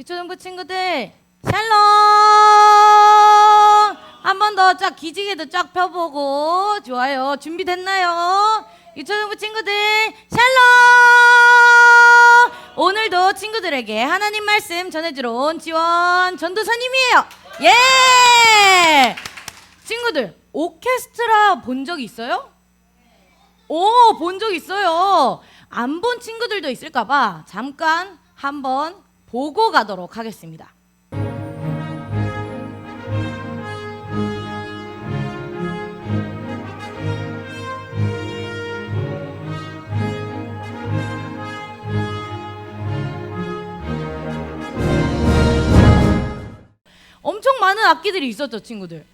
유초등부 친구들 샬롬! 한 번 더 쫙 기지개도 쫙 펴보고 좋아요. 준비됐나요? 유초등부 친구들 샬롬! 오늘도 친구들에게 하나님 말씀 전해주러 온 지원 전도사님이에요. 예! 친구들 오케스트라 본 적 있어요? 오, 본 적 있어요. 안 본 친구들도 있을까봐 잠깐 한번 보고 가도록 하겠습니다. 엄청 많은 악기들이 있었죠, 친구들.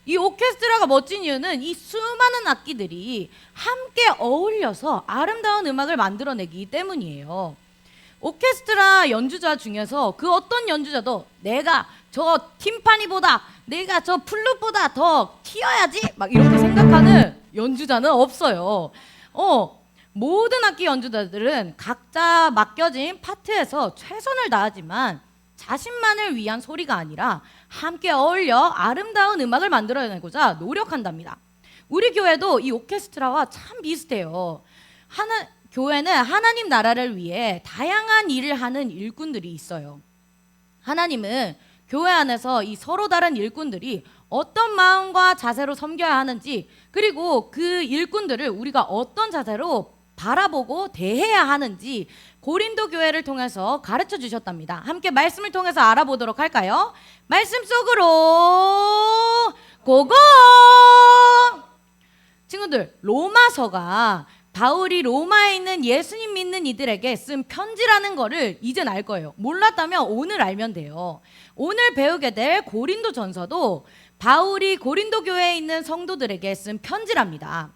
이 오케스트라가 멋진 이유는 이 수많은 악기들이 함께 어울려서 아름다운 음악을 만들어내기 때문이에요. 오케스트라 연주자 중에서 그 어떤 연주자도 내가 저 팀파니보다 내가 저 플룻보다 더 튀어야지 막 이렇게 생각하는 연주자는 없어요. 모든 악기 연주자들은 각자 맡겨진 파트에서 최선을 다하지만 자신만을 위한 소리가 아니라 함께 어울려 아름다운 음악을 만들어내고자 노력한답니다. 우리 교회도 이 오케스트라와 참 비슷해요. 교회는 하나님 나라를 위해 다양한 일을 하는 일꾼들이 있어요. 하나님은 교회 안에서 이 서로 다른 일꾼들이 어떤 마음과 자세로 섬겨야 하는지, 그리고 그 일꾼들을 우리가 어떤 자세로 바라보고 대해야 하는지 고린도 교회를 통해서 가르쳐 주셨답니다. 함께 말씀을 통해서 알아보도록 할까요? 말씀 속으로 고고! 친구들, 로마서가 바울이 로마에 있는 예수님 믿는 이들에게 쓴 편지라는 거를 이젠 알 거예요. 몰랐다면 오늘 알면 돼요. 오늘 배우게 될 고린도 전서도 바울이 고린도 교회에 있는 성도들에게 쓴 편지랍니다.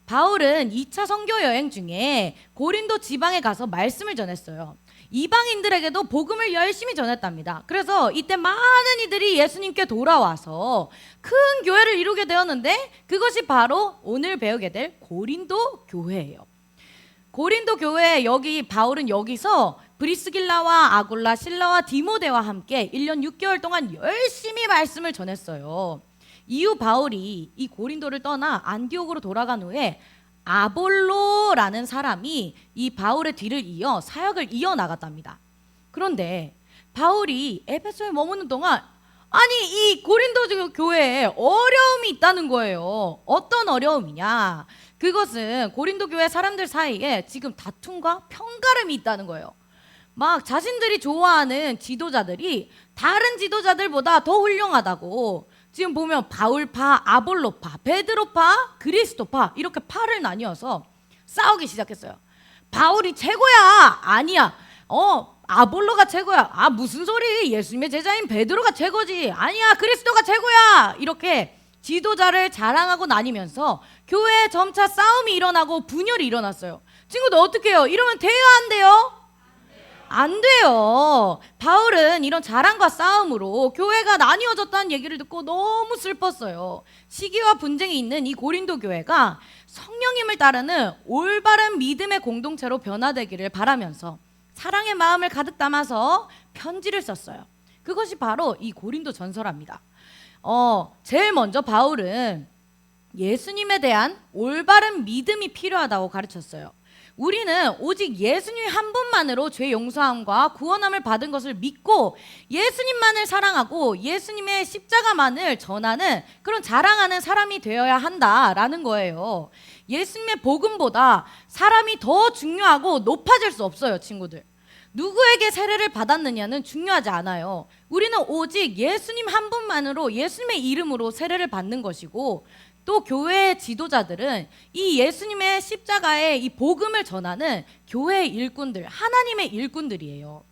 바울은 2차 선교 여행 중에 고린도 지방에 가서 말씀을 전했어요. 이방인들에게도 복음을 열심히 전했답니다. 그래서 이때 많은 이들이 예수님께 돌아와서 큰 교회를 이루게 되었는데 그것이 바로 오늘 배우게 될 고린도 교회예요. 고린도 교회 여기 바울은 여기서 브리스길라와 아굴라, 실라와 디모데와 함께 1년 6개월 동안 열심히 말씀을 전했어요. 이후 바울이 이 고린도를 떠나 안디옥으로 돌아간 후에 아볼로라는 사람이 이 바울의 뒤를 이어 사역을 이어나갔답니다. 그런데 바울이 에베소에 머무는 동안 이 고린도 교회에 어려움이 있다는 거예요. 어떤 어려움이냐? 그것은 고린도 교회 사람들 사이에 지금 다툼과 편가름이 있다는 거예요. 막 자신들이 좋아하는 지도자들이 다른 지도자들보다 더 훌륭하다고, 지금 보면 바울파, 아볼로파, 베드로파, 그리스도파 이렇게 파를 나뉘어서 싸우기 시작했어요. 바울이 최고야. 아니야. 아볼로가 최고야. 무슨 소리. 예수님의 제자인 베드로가 최고지. 아니야. 그리스도가 최고야. 이렇게 지도자를 자랑하고 나뉘면서 교회에 점차 싸움이 일어나고 분열이 일어났어요. 친구들 어떻게 해요? 이러면 돼요? 안 돼요? 안 돼요. 바울은 이런 자랑과 싸움으로 교회가 나뉘어졌다는 얘기를 듣고 너무 슬펐어요. 시기와 분쟁이 있는 이 고린도 교회가 성령님을 따르는 올바른 믿음의 공동체로 변화되기를 바라면서 사랑의 마음을 가득 담아서 편지를 썼어요. 그것이 바로 이 고린도 전서랍니다. 제일 먼저 바울은 예수님에 대한 올바른 믿음이 필요하다고 가르쳤어요. 우리는 오직 예수님 한 분만으로 죄 용서함과 구원함을 받은 것을 믿고 예수님만을 사랑하고 예수님의 십자가만을 전하는 그런 자랑하는 사람이 되어야 한다라는 거예요. 예수님의 복음보다 사람이 더 중요하고 높아질 수 없어요, 친구들. 누구에게 세례를 받았느냐는 중요하지 않아요. 우리는 오직 예수님 한 분만으로 예수님의 이름으로 세례를 받는 것이고, 또 교회의 지도자들은 이 예수님의 십자가의 이 복음을 전하는 교회의 일꾼들, 하나님의 일꾼들이에요.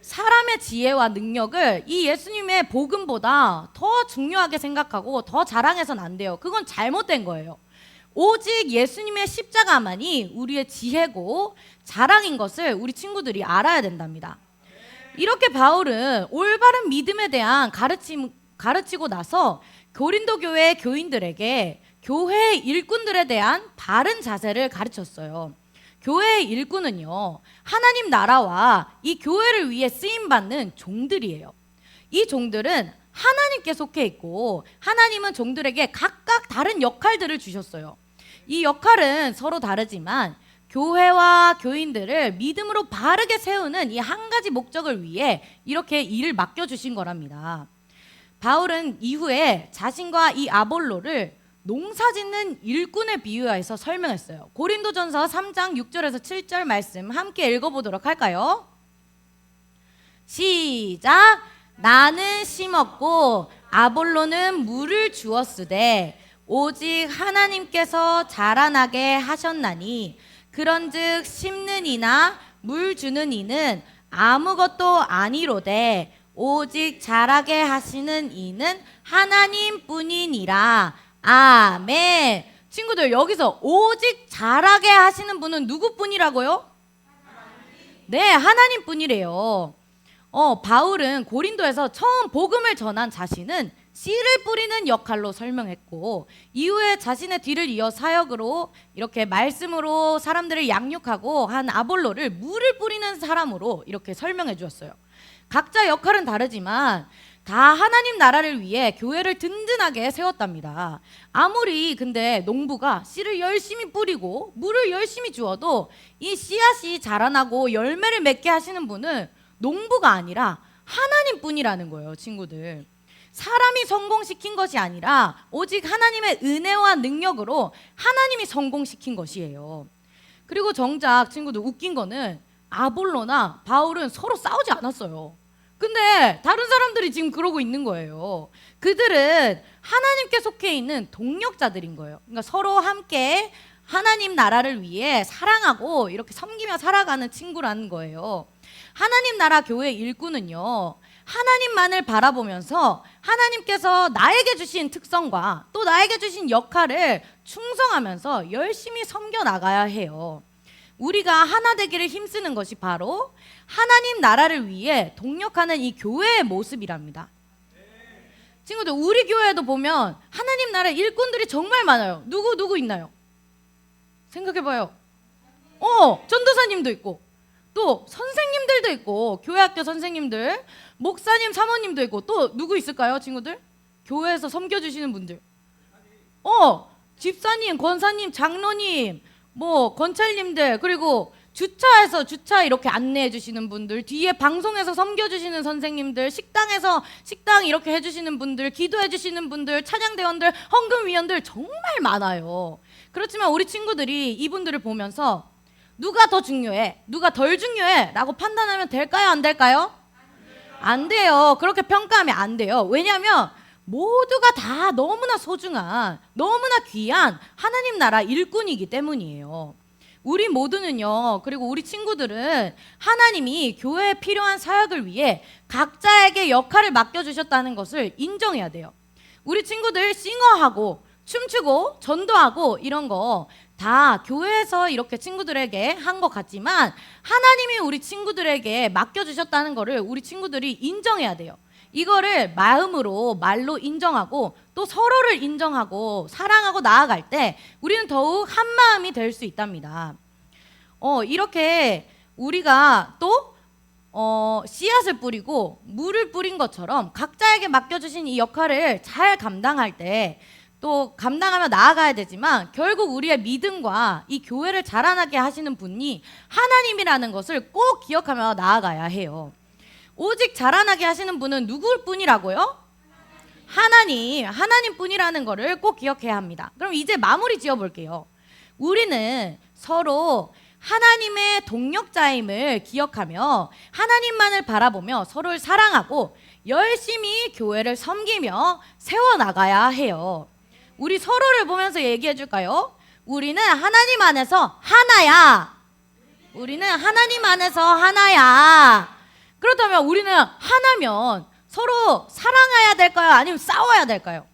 사람의 지혜와 능력을 이 예수님의 복음보다 더 중요하게 생각하고 더 자랑해서는 안 돼요. 그건 잘못된 거예요. 오직 예수님의 십자가만이 우리의 지혜고 자랑인 것을 우리 친구들이 알아야 된답니다. 이렇게 바울은 올바른 믿음에 대한 가르치고 나서 고린도 교회 교인들에게 교회의 일꾼들에 대한 바른 자세를 가르쳤어요. 교회의 일꾼은요, 하나님 나라와 이 교회를 위해 쓰임받는 종들이에요. 이 종들은 하나님께 속해 있고 하나님은 종들에게 각각 다른 역할들을 주셨어요. 이 역할은 서로 다르지만 교회와 교인들을 믿음으로 바르게 세우는 이 한 가지 목적을 위해 이렇게 일을 맡겨주신 거랍니다. 바울은 이후에 자신과 이 아볼로를 농사짓는 일꾼에 비유해서 설명했어요. 고린도전서 3장 6절에서 7절 말씀 함께 읽어보도록 할까요? 시작! 나는 심었고 아볼로는 물을 주었으되 오직 하나님께서 자라나게 하셨나니 그런즉 심는 이나 물 주는 이는 아무것도 아니로되 오직 자라게 하시는 이는 하나님뿐이니라. 아멘. 친구들, 여기서 오직 자라게 하시는 분은 누구뿐이라고요? 네, 하나님뿐이래요. 바울은 고린도에서 처음 복음을 전한 자신은 씨를 뿌리는 역할로 설명했고, 이후에 자신의 뒤를 이어 사역으로 이렇게 말씀으로 사람들을 양육하고 한 아볼로를 물을 뿌리는 사람으로 이렇게 설명해 주었어요. 각자 역할은 다르지만 다 하나님 나라를 위해 교회를 든든하게 세웠답니다. 아무리 근데 농부가 씨를 열심히 뿌리고 물을 열심히 주어도 이 씨앗이 자라나고 열매를 맺게 하시는 분은 농부가 아니라 하나님뿐이라는 거예요, 친구들. 사람이 성공시킨 것이 아니라 오직 하나님의 은혜와 능력으로 하나님이 성공시킨 것이에요. 그리고 정작 친구들 웃긴 거는 아볼로나 바울은 서로 싸우지 않았어요. 근데 다른 사람들이 지금 그러고 있는 거예요. 그들은 하나님께 속해 있는 동력자들인 거예요. 그러니까 서로 함께 하나님 나라를 위해 사랑하고 이렇게 섬기며 살아가는 친구라는 거예요. 하나님 나라 교회 일꾼은요, 하나님만을 바라보면서 하나님께서 나에게 주신 특성과 또 나에게 주신 역할을 충성하면서 열심히 섬겨 나가야 해요. 우리가 하나 되기를 힘쓰는 것이 바로 하나님 나라를 위해 동력하는 이 교회의 모습이랍니다. 친구들, 우리 교회에도 보면 하나님 나라 일꾼들이 정말 많아요. 누구 있나요? 생각해봐요. 전도사님도 있고 또 선생님들도 있고, 교회학교 선생님들, 목사님, 사모님도 있고, 또 누구 있을까요, 친구들? 교회에서 섬겨주시는 분들. 집사님, 권사님, 장로님, 건찰님들, 그리고 주차에서 주차 이렇게 안내해 주시는 분들, 뒤에 방송에서 섬겨주시는 선생님들, 식당에서 식당 이렇게 해주시는 분들, 기도해 주시는 분들, 찬양대원들, 헌금위원들 정말 많아요. 그렇지만 우리 친구들이 이분들을 보면서 누가 더 중요해? 누가 덜 중요해? 라고 판단하면 될까요? 안 될까요? 안 돼요. 그렇게 평가하면 안 돼요. 왜냐하면 모두가 다 너무나 소중한, 너무나 귀한 하나님 나라 일꾼이기 때문이에요. 우리 모두는요, 그리고 우리 친구들은 하나님이 교회에 필요한 사역을 위해 각자에게 역할을 맡겨주셨다는 것을 인정해야 돼요. 우리 친구들 싱어하고 춤추고 전도하고 이런 거 다 교회에서 이렇게 친구들에게 한 것 같지만 하나님이 우리 친구들에게 맡겨주셨다는 거를 우리 친구들이 인정해야 돼요. 이거를 마음으로, 말로 인정하고 또 서로를 인정하고 사랑하고 나아갈 때 우리는 더욱 한 마음이 될 수 있답니다. 이렇게 우리가 또 씨앗을 뿌리고 물을 뿌린 것처럼 각자에게 맡겨주신 이 역할을 잘 감당할 때 또 감당하며 나아가야 되지만 결국 우리의 믿음과 이 교회를 자라나게 하시는 분이 하나님이라는 것을 꼭 기억하며 나아가야 해요. 오직 자라나게 하시는 분은 누구일 뿐이라고요? 하나님 뿐이라는 것을 꼭 기억해야 합니다. 그럼 이제 마무리 지어볼게요. 우리는 서로 하나님의 동력자임을 기억하며 하나님만을 바라보며 서로를 사랑하고 열심히 교회를 섬기며 세워나가야 해요. 우리 서로를 보면서 얘기해 줄까요? 우리는 하나님 안에서 하나야. 우리는 하나님 안에서 하나야. 그렇다면 우리는 하나면 서로 사랑해야 될까요? 아니면 싸워야 될까요?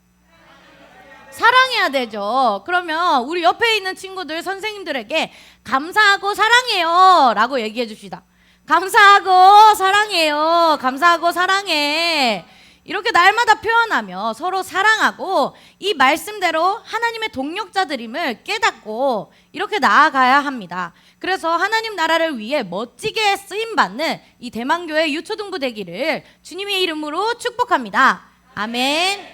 사랑해야 되죠. 그러면 우리 옆에 있는 친구들, 선생님들에게 감사하고 사랑해요 라고 얘기해 줍시다. 감사하고 사랑해요. 감사하고 사랑해. 이렇게 날마다 표현하며 서로 사랑하고 이 말씀대로 하나님의 동력자들임을 깨닫고 이렇게 나아가야 합니다. 그래서 하나님 나라를 위해 멋지게 쓰임받는 이 대만교회 유초등부 되기를 주님의 이름으로 축복합니다. 아멘.